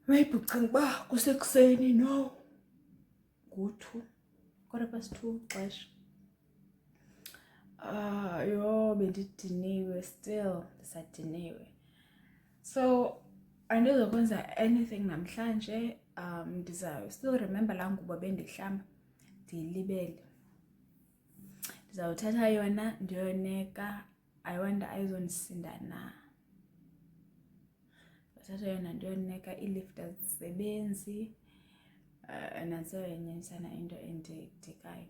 maybe ucinga uba kusekuseni no ngo-2 2:15 xesha. Yho bendidiniwe, still ndisadiniwe. So andizokwenza anything namhlanje. Ndiza still remember laa ngubo bendihlamba ndiyilibele. Ndizawuthatha yona ndiyoneka. I wonder ayizondisinda na. Ndizawuthatha yona ndiyoneka, ilift azisebenzi. Nantseyonyensana into endidikayo.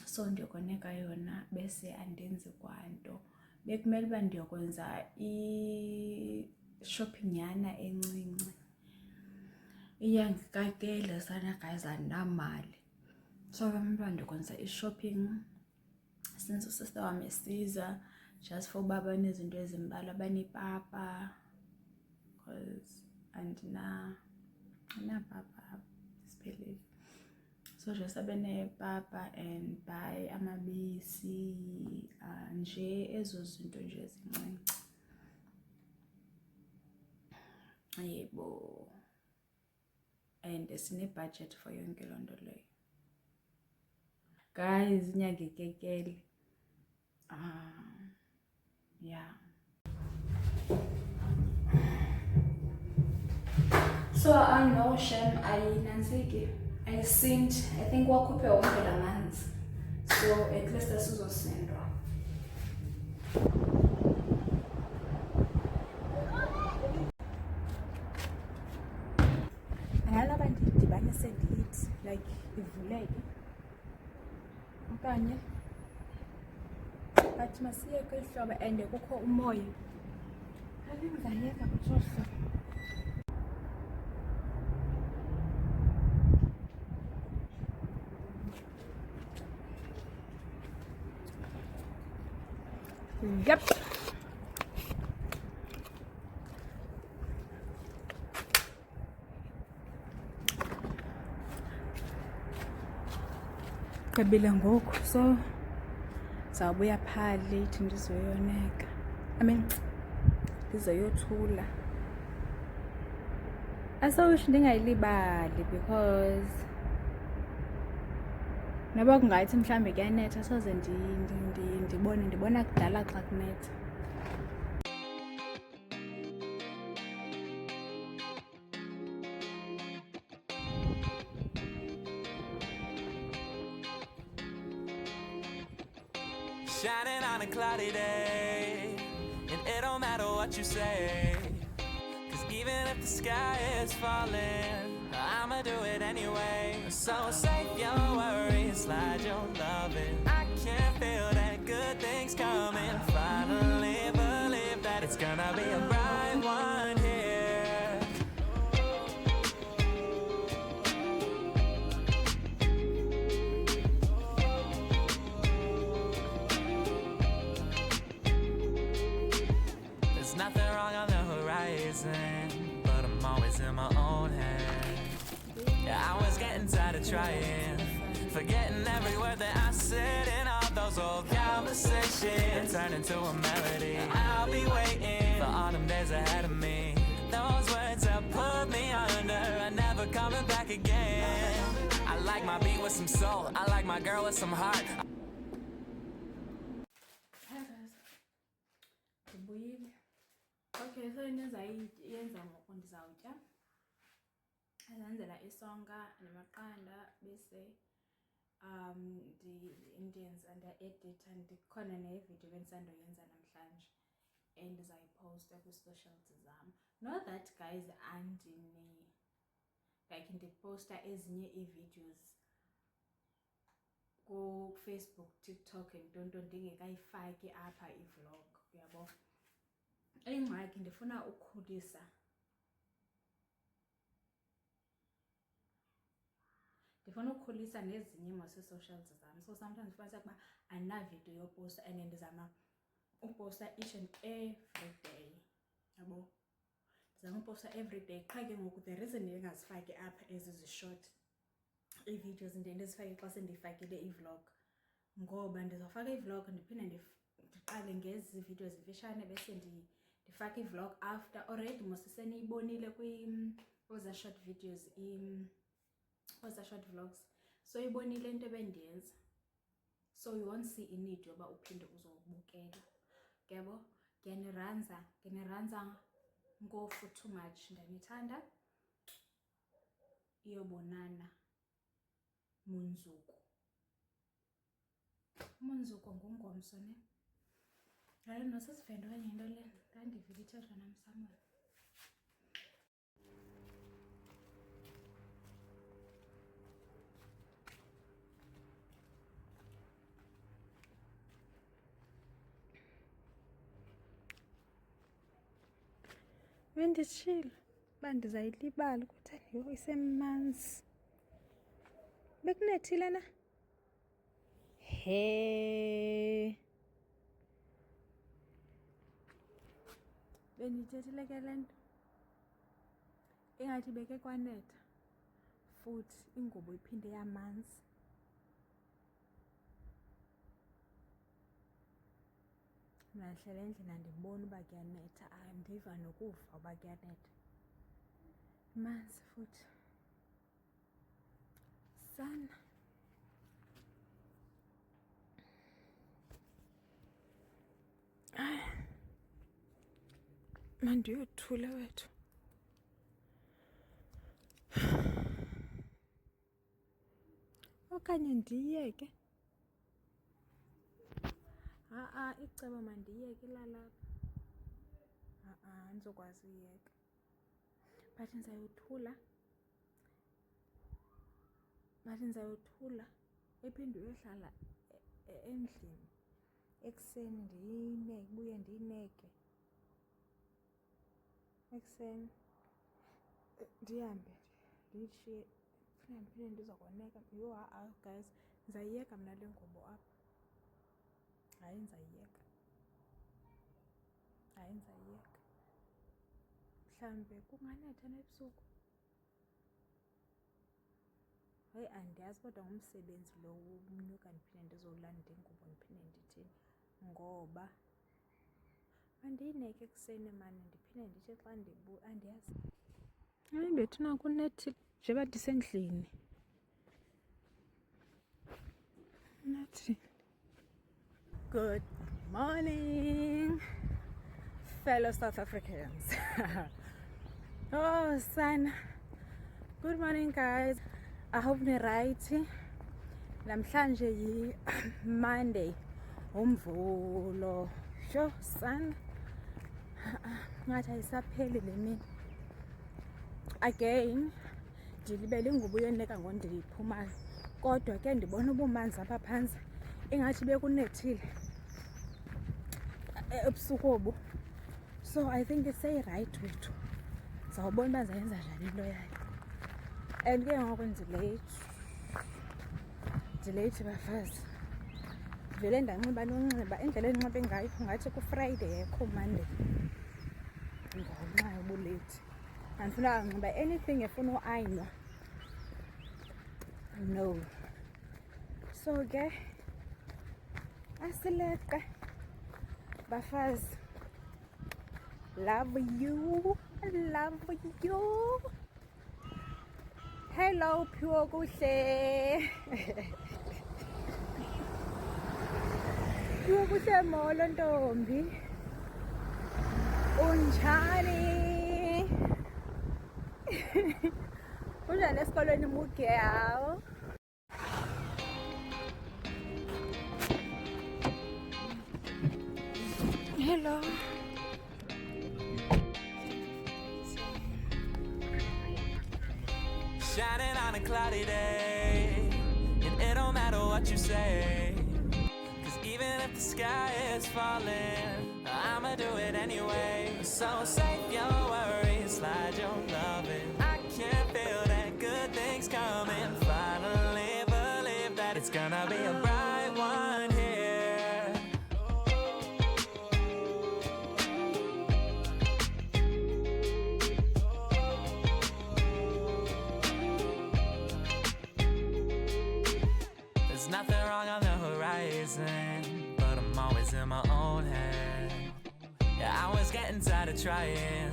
So ndiyokoneka yona bese andenzi kwanto. Bekumele uba ndiyokwenza i-shopping yana encinci. Iyangikakela sana guys, andinamali. So bekumele uba ndiyokwenza i-shopping since usister wami esiza, just for uba banezinto ezimbalwa, banepapa because andinapapa siphelile. So just abanepapa and buy amabisi, nje ezo zinto nje ezincinci. Yebo. And sine-budget for yonke loo nto leyo. Guys, inyanga ikekele. Yeah. So no shame, ayinantsiki. I sinned. I think wakhuphe wonke la manzi. So at least asizosindwa. Angalaba ndidibanise ndithi like ivuleke. Okanye but masiye kwihlobo and kukho umoya. Ngizayeka kutshosa. Yep. Kabila ngoku, so zawubuya phaa late ndizoyoneka. Ndizoyothula. Asawush ndingayilibali because noba kungathi mhlambe kuyanetha soze ndibona kudala xa kunetha. Shining on a cloudy day, and it don't matter what you say, 'cause even if the sky is falling, I'ma do it anyway. So save your worries, slide your loving. I can feel that good things coming. Finally believe that it's gonna be a bright one here. There's nothing wrong on the horizon, but I'm always in my own head. Yeah, I was getting tired of trying, forgetting every word that I said in all those old conversations. Turn into a melody. I'll be waiting for autumn days ahead of me. Those words that put me under are never coming back again. I like my beat with some soul, I like my girl with some heart. Ndibuyile. Okay, so into endizayenza ngoku ndizawutya. Azenzela isonka namaqanda bese ndiyenza nda-editha, ndikhona nevidiyo bendisandoyenza namhlanje and ndizayiposta kwi-socials zam. Not that guys like ndiposta ezinye ii-videos ku-Facebook, TikTok ntonto ndingekayifaki apha i-vlog, uyabo. Ingxaki ndifuna ukukhulisa. Ndifuna ukukhulisa nezinye mose-socials zam. So sometimes ndifuna ukuba andinavidiyo yoposta and ndizama uposta each and every day. Yabo. Ndizama uposta every day. Qha ke ngoku the reason ndingazifaki apha ezi-short ii-videos ndizifake xa sendifakile i-vlog. Ngoba ndizawufaka i-vlog ndiphinde ndiqale ngezi videos ezifishane bese ndifake i-vlog after. Already mos seniyibonile kwiza short videos, kwiza short vlogs, so ibonile into ebendiyenza, so you won't see a need yoba uphinde uzobukela. Yabo, ngeniranza ngofu too much. Ndanithanda, iyobonana Munzuku. Munzuku ngungomso ne. Hayi nosisivendo kanye into le ndandivile ithethwa namsamweni. Benditshilo uba ndizayilibala ukuthi yho isemanzi. Bekunethile na? He. Bendithethile ke le nto. Ingathi beke kwanetha. Futhi ingubo iphinde yamanzi. Nahlala endlini andiboni uba kuyanetha, andiva nokuva uba kuyanetha. Manzi futhi. Sana. Mandiyothule wethu. Okanye ndiyeke. Icebo mandiyeke ilalapha. Andizokwazi uyiyeka. But ndizayothula. Ephinde uyohlala endlini. Ekuseni ndibuye ndiyineke. Ekuseni ndihambe ndiyishiye. Phinde ndizokoneka. Yho, guys, ndizayiyeka mna le ngubo apha. Hayi ndizayiyeka. Mhlambe kunganetha nebusuku. Hayi andiyazi kodwa ngumsebenzi lo umnyuka ndiphinde ndizolanda ingubo ndiphinde ndithini. Ngoba andiyineke ekuseni mani ndiphinde ndithi xa andiyazi. Hayi bethuna kunethile njeba ndisendlini. Nathi. Good morning, fellow South Africans. Oh, son. Good morning, guys. I hope you're right. Namhlanje yi Monday. Umvulo. Sure, son. Ngathi ayisapheli le mini. Again, ndilibele ingubo yoneka ngondiphumayo. Kodwa ke ndibona ubumanzi apha phansi. Ingathi bekunethile ebusuku obu. So I think it's a right wethu. Zawubona uba zayenza njani into yayo. And ke ngoku ndilate bafazi. Vele ndanxiba nonxiba indlela endinxibe ngayo ngathi ku-Friday akho Monday. Ngenxa yobulate. Andifuna unxiba anything efuna uayinwa. No. So ke asileqe bafazi. Love you. Hello Pure kuhle. Pure kuhle molo ntombi. Unjani? Unjani esikolweni mugel? Hello. Shining on a cloudy day, and it don't matter what you say, 'cause even if the sky is falling, I'ma do it anyway. So save your worries, slide your loving. I can feel that good things coming. Finally believe that it's gonna be a bright one here. There's nothing wrong on the horizon, but I'm always in my own head. Yeah, I was getting getting tired of trying,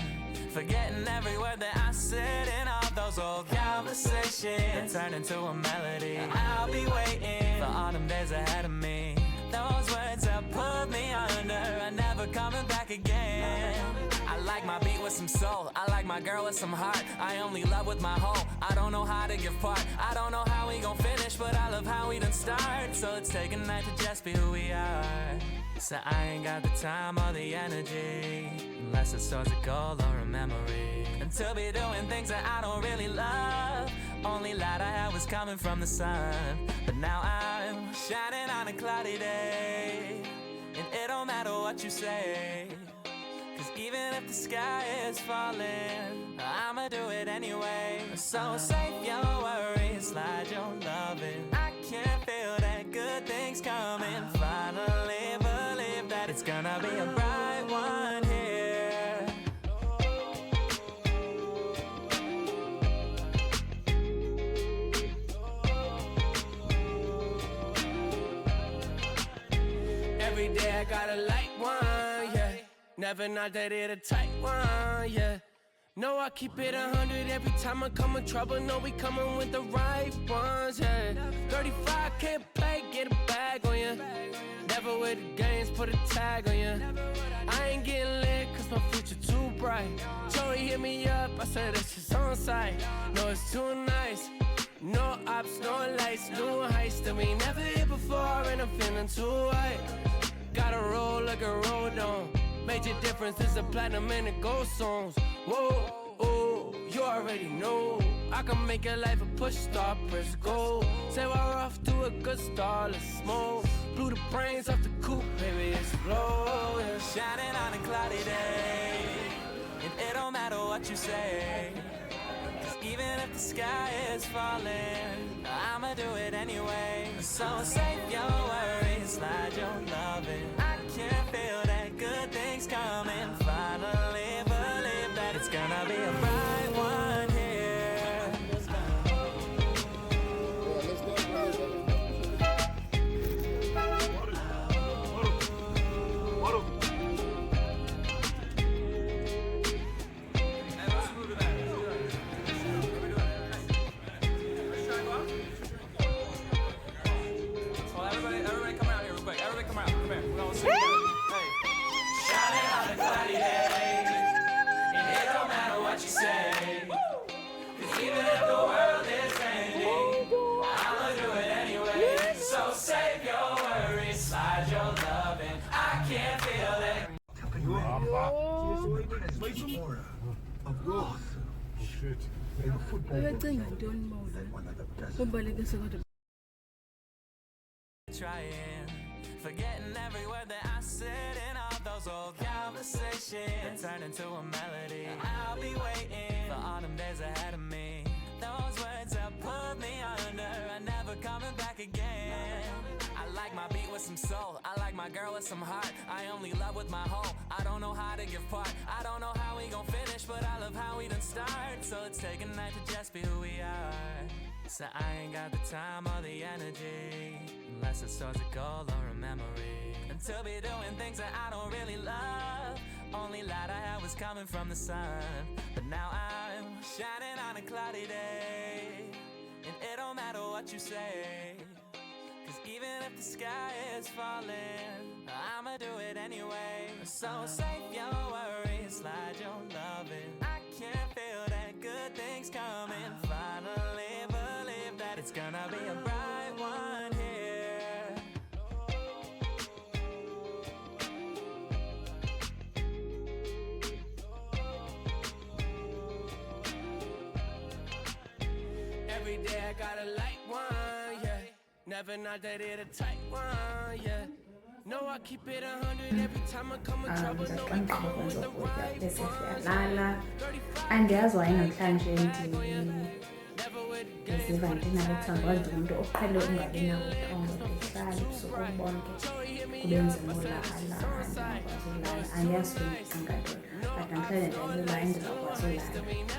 forgetting every word that I said in all those old conversations that turn into a melody. I'll be waiting for autumn days ahead of me. Those words that pulled me under are never coming back again. I like my beat with some soul, I like my girl with some heart. I only love with my whole, I don't know how to give part. I don't know how we gon' finish, but I love how we done start. So let's take a night to just be who we are. So I ain't got the time or the energy, unless it's towards a goal or a memory, and to be doing things that I don't really love. Only light I had was coming from the sun, but now I'm shining on a cloudy day. And it don't matter what you say, 'cause even if the sky is falling, I'ma do it anyway. So save your worries, slide your loving. I can feel that good things coming. Finally believe that it's gonna be a bright one here. Every day I gotta light one, yeah. Never not that it a tight one, yeah. No, I keep it 100 every time I come in trouble. No, we coming with the right ones, yeah. 35 can't play, get a bag on ya. Never with the games, put a tag on ya. I ain't getting lit 'cause my future too bright. Joey hit me up, I said it's just on site. No, it's too nice. No ops, no lights, new heights that we never hit before, and I'm feeling too high. Gotta roll like a road on. Major difference is the platinum and the gold songs. Whoa, oh, you already know. I can make your life a push start, press go. Say we're off to a good start, let's smoke. Blew the brains off the coupe, baby, it's slow. Yeah. Shining on a cloudy day, and it don't matter what you say, 'cause even if the sky is falling, I'ma do it anyway. So save your worries, slide your loving. I can feel that good things coming. Finally believe that it's gonna be a bright one here. Everybody come out here real quick. Everybody come out. Come here. We're gonna sing together. Hey. Shining on a cloudy day, and it don't matter what you say, 'cause even if the world is ending, I'ma do it anyway. So save your worries, slide your loving. I can't feel it. Trying, forgetting every word that I said in all those old conversations that turn into a melody. I'll be waiting for autumn days ahead of me. Those words that pulled me under are never coming back again. I like my beat with some soul, I like my girl with some heart. I only love with my whole, I don't know how to give part. I don't know how we gon' finish, but I love how we done start. So let's take a night to just be who we are. So I ain't got the time or the energy, unless it's towards a goal or a memory, and to be doing things that I don't really love. Only light I had was coming from the sun, but now I'm shining on a cloudy day. And it don't matter what you say, 'cause even if the sky is falling, I'ma do it anyway. So save your worries, slide your loving. I can feel that good things coming. Finally believe that it's gonna be a bright one here. Every day I gotta light one, yeah. Never not that it a tight one, yeah. No, I keep it 100 every time I come in trouble. No, we come with the right ones. Lala andiyazi wayenamhlanje ndiziva ndinalothando wazi umuntu oqhele ungabi nabuthongo ndihlala ubusuku bonke kube nzima ulala andiyazi ngantoni but namhlanje ndiyazela endizakwazi ulala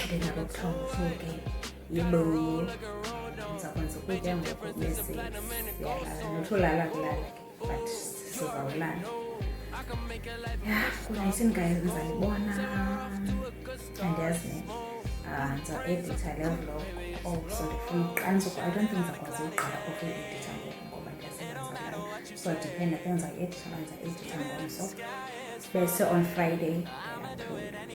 ndinalothongo so ke yibo ndizakwenza ukutya ngoku bese siyalala nothi ulala kulala ke but sizawulala Yeah, kunayisini guys nizalibona andiyazi ne ndiza-editha le vlog also ndiyiqanisa I don't think ndizakwazi uyiqala kokuyi-editha ngoku ngoba ndiyasebenza ngayo so dependa ke ndizayi-editha ngomso bese on Friday